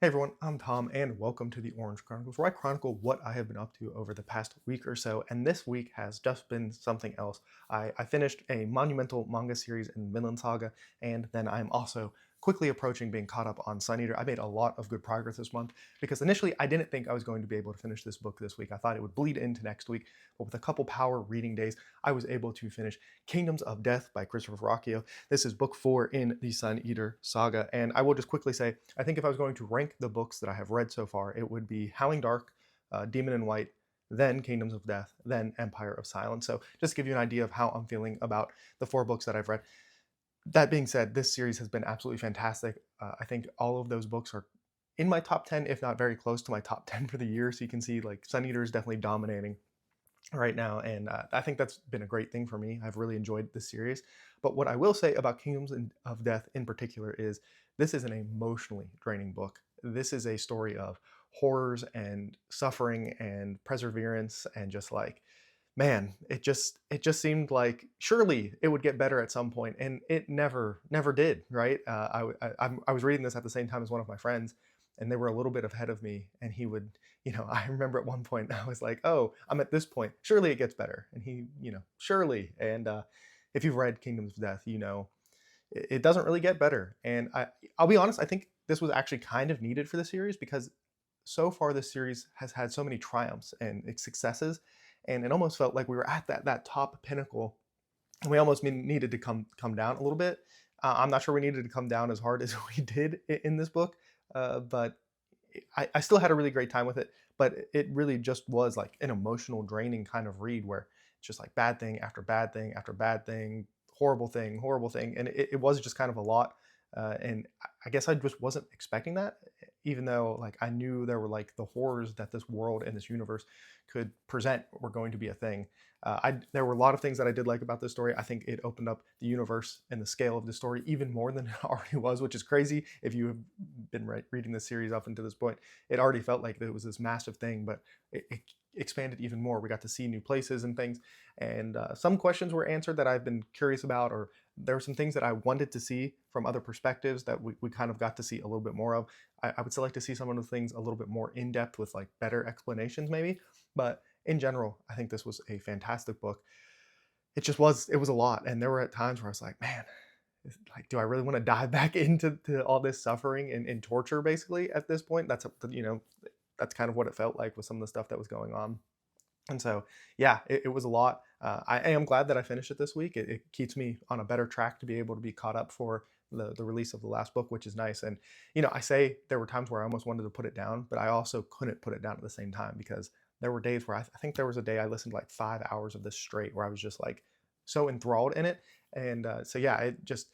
Hey everyone, I'm Tom, and welcome to the Orange Chronicles, where I chronicle what I have been up to over the past week or so. And this week has just been something else. I finished a monumental manga series in Vinland Saga, and then I'm also quickly approaching being caught up on Sun Eater. I made a lot of good progress this month because initially I didn't think I was going to be able to finish this book this week. I thought it would bleed into next week, but with a couple power reading days, I was able to finish Kingdoms of Death by Christopher Verrocchio. This is book 4 in the Sun Eater saga, and I will just quickly say, I think if I was going to rank the books that I have read so far, it would be Howling Dark, Demon in White, then Kingdoms of Death, then Empire of Silence. So just to give you an idea of how I'm feeling about the 4 books that I've read. That being said, this series has been absolutely fantastic. I think all of those books are in my top 10, if not very close to my top 10 for the year. So you can see like Sun Eater is definitely dominating right now, and I think that's been a great thing for me. I've really enjoyed this series. But what I will say about of Death in particular is this is an emotionally draining book. This is a story of horrors and suffering and perseverance and just like, man, it just seemed like surely it would get better at some point, and it never did. Right? I was reading this at the same time as one of my friends, and they were a little bit ahead of me, and he would, I remember at one point I was like, oh, I'm at this point, surely it gets better, and he, surely. And if you've read Kingdoms of Death, it doesn't really get better. And I'll be honest, I think this was actually kind of needed for the series because so far this series has had so many triumphs and successes, and it almost felt like we were at that top pinnacle, and we almost needed to come down a little bit. I'm not sure we needed to come down as hard as we did in this book, but I still had a really great time with it. But it really just was like an emotional, draining kind of read where it's just like bad thing after bad thing after bad thing, horrible thing, and it was just kind of a lot. And I guess I just wasn't expecting that, even though like I knew there were like the horrors that this world and this universe could present were going to be a thing. There were a lot of things that I did like about this story. I think it opened up the universe and the scale of the story even more than it already was, which is crazy. If you have been reading this series up until this point, it already felt like it was this massive thing, but it expanded even more. We got to see new places and things, and some questions were answered that I've been curious about, or there were some things that I wanted to see from other perspectives that we kind of got to see a little bit more of. I would still like to see some of the things a little bit more in depth with like better explanations, maybe. But in general, I think this was a fantastic book. It was a lot, and there were at times where I was like, man, like, do I really want to dive back into all this suffering and torture basically at this point? That's kind of what it felt like with some of the stuff that was going on. And so, yeah, it was a lot. I am glad that I finished it this week. It keeps me on a better track to be able to be caught up for the release of the last book, which is nice. And, I say there were times where I almost wanted to put it down, but I also couldn't put it down at the same time because there were days where I think there was a day I listened to like 5 hours of this straight where I was just like so enthralled in it. And so, yeah, it just,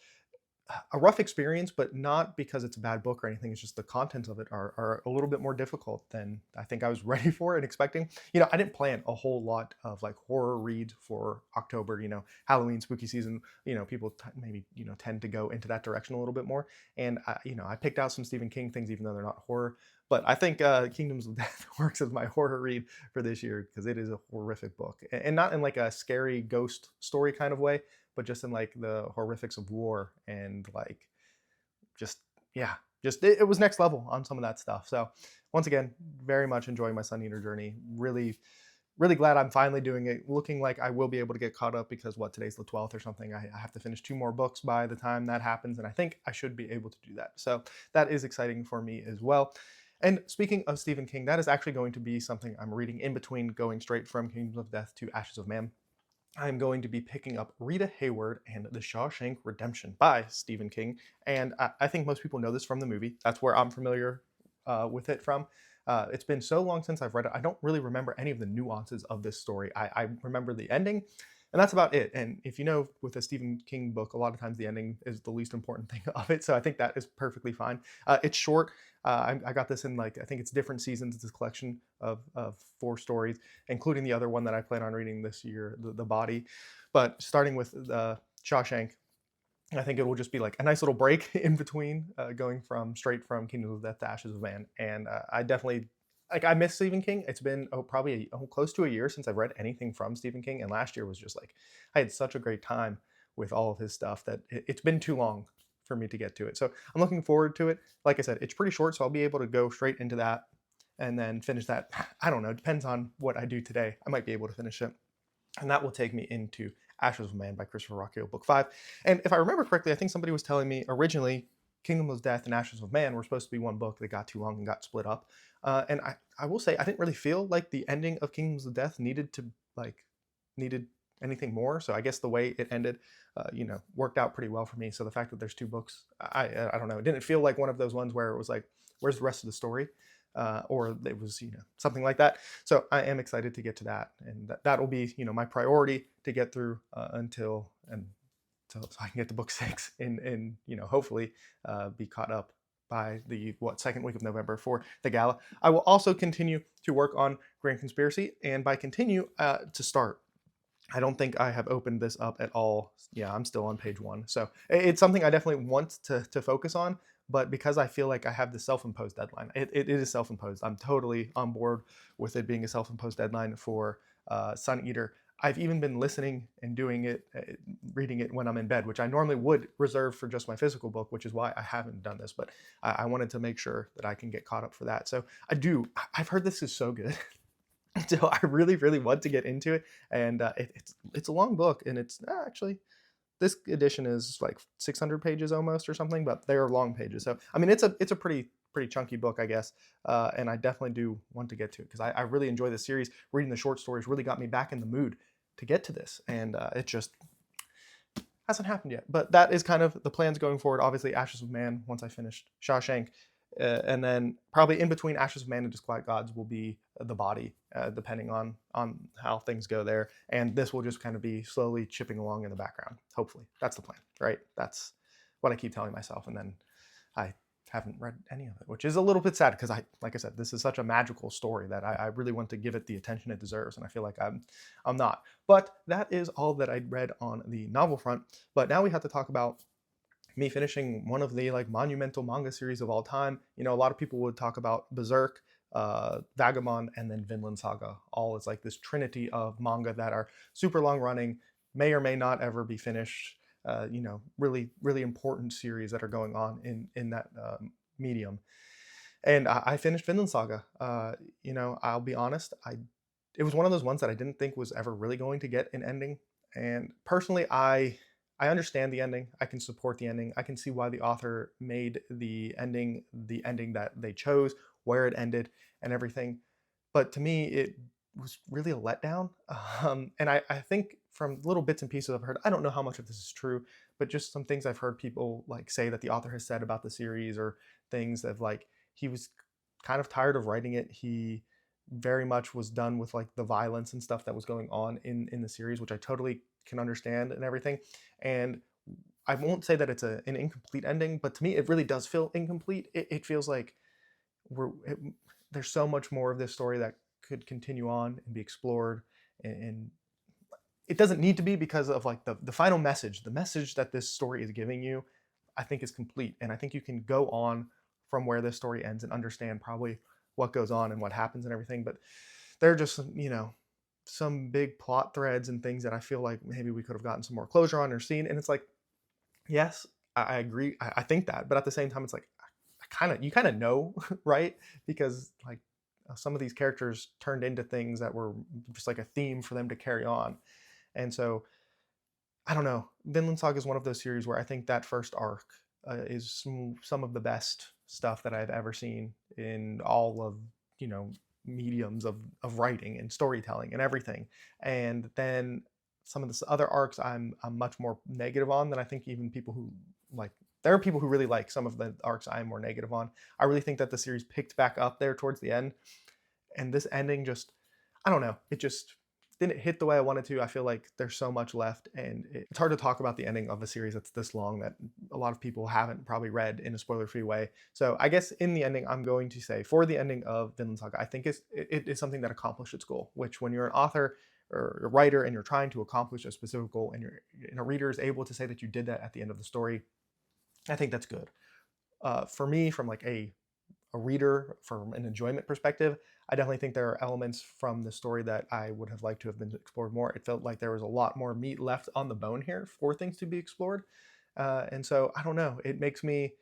a rough experience, but not because it's a bad book or anything. It's just the contents of it are a little bit more difficult than I think I was ready for and expecting. I didn't plan a whole lot of like horror reads for October, Halloween, spooky season. People maybe, tend to go into that direction a little bit more. And, I picked out some Stephen King things, even though they're not horror. But I think Kingdoms of Death works as my horror read for this year because it is a horrific book. And not in like a scary ghost story kind of way, but just in like the horrifics of war and like just, yeah, just it was next level on some of that stuff. So once again, very much enjoying my Sun Eater journey. Really glad I'm finally doing it. Looking like I will be able to get caught up because today's the 12th or something. I have to finish 2 more books by the time that happens, and I think I should be able to do that. So that is exciting for me as well. And speaking of Stephen King, that is actually going to be something I'm reading in between going straight from Kingdoms of Death to Ashes of Man. I'm going to be picking up Rita Hayworth and The Shawshank Redemption by Stephen King. And I think most people know this from the movie. That's where I'm familiar with it from. It's been so long since I've read it, I don't really remember any of the nuances of this story. I remember the ending, and that's about it. And if you know, with a Stephen King book, a lot of times the ending is the least important thing of it. So I think that is perfectly fine. It's short. I got this in like, I think it's different seasons. It's a collection of 4 stories, including the other one that I plan on reading this year, The Body. But starting with Shawshank, I think it will just be like a nice little break in between, going straight from Kingdom of Death to Ashes of Man. And I definitely, like, I miss Stephen King. It's been probably close to a year since I've read anything from Stephen King, and last year was just like I had such a great time with all of his stuff that it's been too long for me to get to it. So I'm looking forward to it. Like I said, it's pretty short, so I'll be able to go straight into that and then finish that. I don't know, it depends on what I do today. I might be able to finish it. And that will take me into Ashes of Man by Christopher Rocchio, book 5. And if I remember correctly, I think somebody was telling me originally Kingdom of Death and Ashes of Man were supposed to be one book that got too long and got split up. And I will say I didn't really feel like the ending of Kingdoms of Death needed anything more. So I guess the way it ended, worked out pretty well for me. So the fact that there's 2 books, I don't know, it didn't feel like one of those ones where it was like, where's the rest of the story? Or it was, something like that. So I am excited to get to that, and that'll be, my priority to get through until so I can get to book 6 and hopefully be caught up by the second week of November for the gala. I will also continue to work on Grand Conspiracy, and by continue, to start. I don't think I have opened this up at all. Yeah, I'm still on page 1. So it's something I definitely want to focus on, but because I feel like I have the self-imposed deadline, it is self-imposed. I'm totally on board with it being a self-imposed deadline for Sun Eater. I've even been listening and doing it, reading it when I'm in bed, which I normally would reserve for just my physical book, which is why I haven't done this, but I wanted to make sure that I can get caught up for that. So I've heard this is so good. So I really, really want to get into it, and it's a long book, and it's actually, this edition is like 600 pages almost or something, but they're long pages. So I mean, it's a pretty chunky book, I guess, and I definitely do want to get to it because I really enjoy the series. Reading the short stories really got me back in the mood to get to this, and it just hasn't happened yet. But that is kind of the plans going forward. Obviously, Ashes of Man once I finished Shawshank. And then probably in between Ashes of Man and Disquiet Gods will be The Body, depending on how things go there. And this will just kind of be slowly chipping along in the background. Hopefully, that's the plan, right? That's what I keep telling myself. And then I haven't read any of it, which is a little bit sad because like I said, this is such a magical story that I really want to give it the attention it deserves, and I feel like I'm not. But that is all that I read on the novel front. But now we have to talk about me finishing one of the monumental manga series of all time. A lot of people would talk about Berserk, Vagabond, and then Vinland Saga, all as like this trinity of manga that are super long running, may or may not ever be finished. Really, really important series that are going on in that medium. And I finished Vinland Saga. I'll be honest, it was one of those ones that I didn't think was ever really going to get an ending. And personally, I understand the ending. I can support the ending. I can see why the author made the ending that they chose, where it ended, and everything. But to me, it was really a letdown. And I think from little bits and pieces I've heard, I don't know how much of this is true, but just some things I've heard people say that the author has said about the series, or things of he was kind of tired of writing it. He very much was done with the violence and stuff that was going on in the series, which I totally can understand and everything. And I won't say that it's an incomplete ending, but to me it really does feel incomplete. It feels like there's so much more of this story that could continue on and be explored, and it doesn't need to be, because of the final message, the message that this story is giving you, I think is complete. And I think you can go on from where this story ends and understand probably what goes on and what happens and everything. But there are just some big plot threads and things that I feel like maybe we could have gotten some more closure on or seen. And it's yes, I agree. I think that, but at the same time, it's you kind of know, right? Because some of these characters turned into things that were just a theme for them to carry on. And so I don't know. Vinland Saga is one of those series where I think that first arc is some of the best stuff that I've ever seen in all of mediums of writing and storytelling and everything. And then some of the other arcs I'm much more negative on than I think even people who there are people who really like some of the arcs I'm more negative on. I really think that the series picked back up there towards the end, and this ending just, I don't know, it just didn't hit the way I wanted to. I feel like there's so much left, and it's hard to talk about the ending of a series that's this long that a lot of people haven't probably read in a spoiler-free way. So I guess in the ending, I'm going to say for the ending of Vinland Saga, I think it is something that accomplished its goal, which when you're an author or a writer and you're trying to accomplish a specific goal, and a reader is able to say that you did that at the end of the story, I think that's good. For me, from a reader, from an enjoyment perspective, I definitely think there are elements from the story that I would have liked to have been explored more. It felt like there was a lot more meat left on the bone here for things to be explored. And so I don't know. It makes me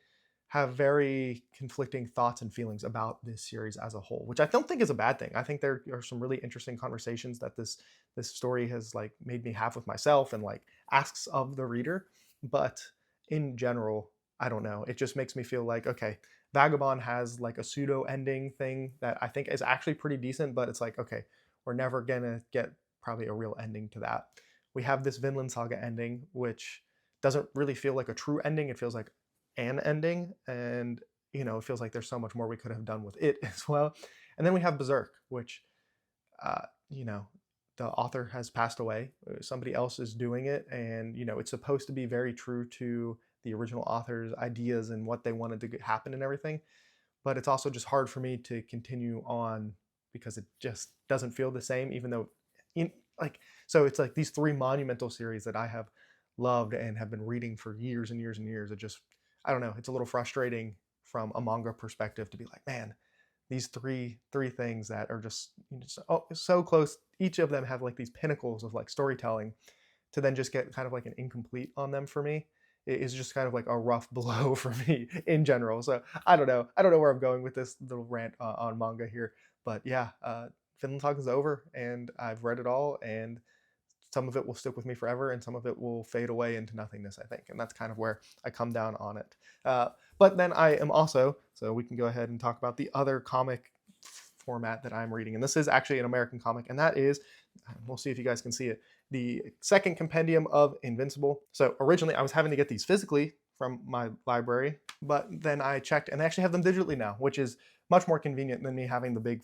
have very conflicting thoughts and feelings about this series as a whole, which I don't think is a bad thing. I think there are some really interesting conversations that this story has like made me have with myself and like asks of the reader. But in general, I don't know. It just makes me feel like, okay, Vagabond has like a pseudo ending thing that I think is actually pretty decent, but it's like, okay, we're never gonna get probably a real ending to that. We have this Vinland Saga ending, which doesn't really feel like a true ending. It feels like an ending, and it feels like there's so much more we could have done with it as well. And then we have Berserk, which uh, you know the author has passed away. Somebody else is doing it, and it's supposed to be very true to the original author's ideas and what they wanted to happen and everything. But it's also just hard for me to continue on because it just doesn't feel the same, even though in, like so it's like these three monumental series that I have loved and have been reading for years and years and years. It just, I don't know, it's a little frustrating from a manga perspective to be like, man, these three things that are just, so close. Each of them have like these pinnacles of like storytelling, to then just get kind of like an incomplete on them for me is just kind of like a rough blow for me in general. So I don't know where I'm going with this little rant on manga here, but yeah, Finland Talk is over, and I've read it all, and some of it will stick with me forever, and some of it will fade away into nothingness, I think, and that's kind of where I come down on it. But then I am also, so we can go ahead and talk about the other comic format that I'm reading, and this is actually an American comic, and that is, we'll see if you guys can see it, the second compendium of Invincible. So originally I was having to get these physically from my library, but then I checked and they actually have them digitally now, which is much more convenient than me having the big.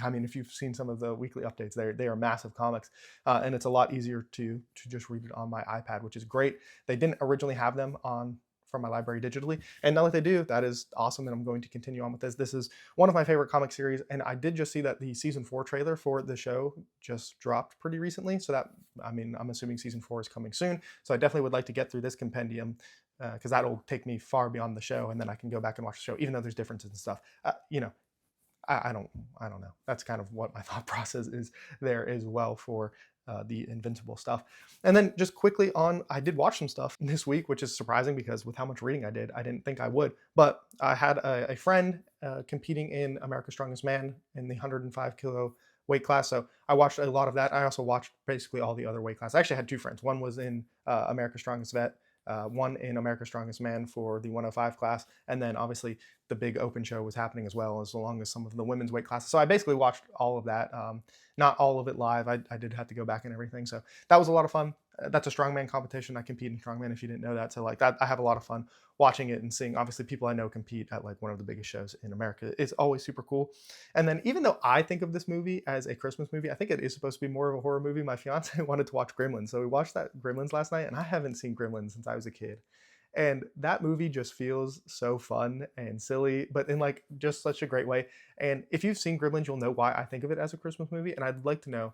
I mean, if you've seen some of the weekly updates, they are massive comics, and it's a lot easier to just read it on my iPad, which is great. They didn't originally have them on from my library digitally, and now that they do, that is awesome, and I'm going to continue on with this. This is one of my favorite comic series, and I did just see that the season 4 trailer for the show just dropped pretty recently, so that, I mean, I'm assuming season 4 is coming soon, so I definitely would like to get through this compendium, because that'll take me far beyond the show, and then I can go back and watch the show, even though there's differences and stuff. I don't know. That's kind of what my thought process is there as well for the Invincible stuff. And then just quickly on, I did watch some stuff this week, which is surprising because with how much reading I did, I didn't think I would. But I had a friend competing in America's Strongest Man in the 105 kilo weight class. So I watched a lot of that. I also watched basically all the other weight classes. I actually had two friends. One was in America's Strongest Vet, one in America's Strongest Man for the 105 class, and then obviously the big open show was happening as well, as long as some of the women's weight classes. So I basically watched all of that. Not all of it live. I did have to go back and everything. So that was a lot of fun. That's a strongman competition. I compete in strongman, if you didn't know that. So like that, I have a lot of fun watching it and seeing obviously people I know compete at like one of the biggest shows in America. It's always super cool. And then even though I think of this movie as a Christmas movie, I think it is supposed to be more of a horror movie. My fiance wanted to watch Gremlins, so we watched that Gremlins last night, and I haven't seen Gremlins since I was a kid. And that movie just feels so fun and silly, but in like just such a great way. And if you've seen Gremlins, you'll know why I think of it as a Christmas movie. And I'd like to know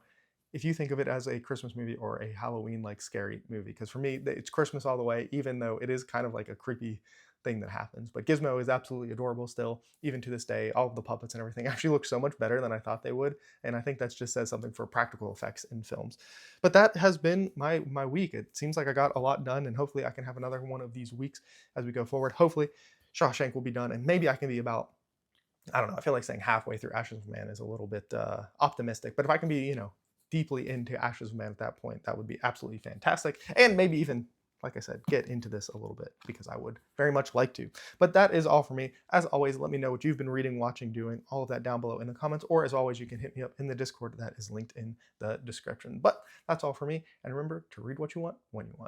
if you think of it as a Christmas movie or a Halloween like scary movie. Because for me, it's Christmas all the way, even though it is kind of like a creepy thing that happens. But Gizmo is absolutely adorable still, even to this day. All of the puppets and everything actually look so much better than I thought they would. And I think that just says something for practical effects in films. But that has been my week. It seems like I got a lot done, and hopefully I can have another one of these weeks as we go forward. Hopefully Shawshank will be done, and maybe I can be about, I don't know, I feel like saying halfway through Ashes of Man is a little bit optimistic. But if I can be, deeply into Ashes of Man at that point, that would be absolutely fantastic. And maybe even, like I said, get into this a little bit because I would very much like to. But that is all for me. As always, let me know what you've been reading, watching, doing, all of that down below in the comments. Or as always, you can hit me up in the Discord that is linked in the description. But that's all for me. And remember to read what you want when you want.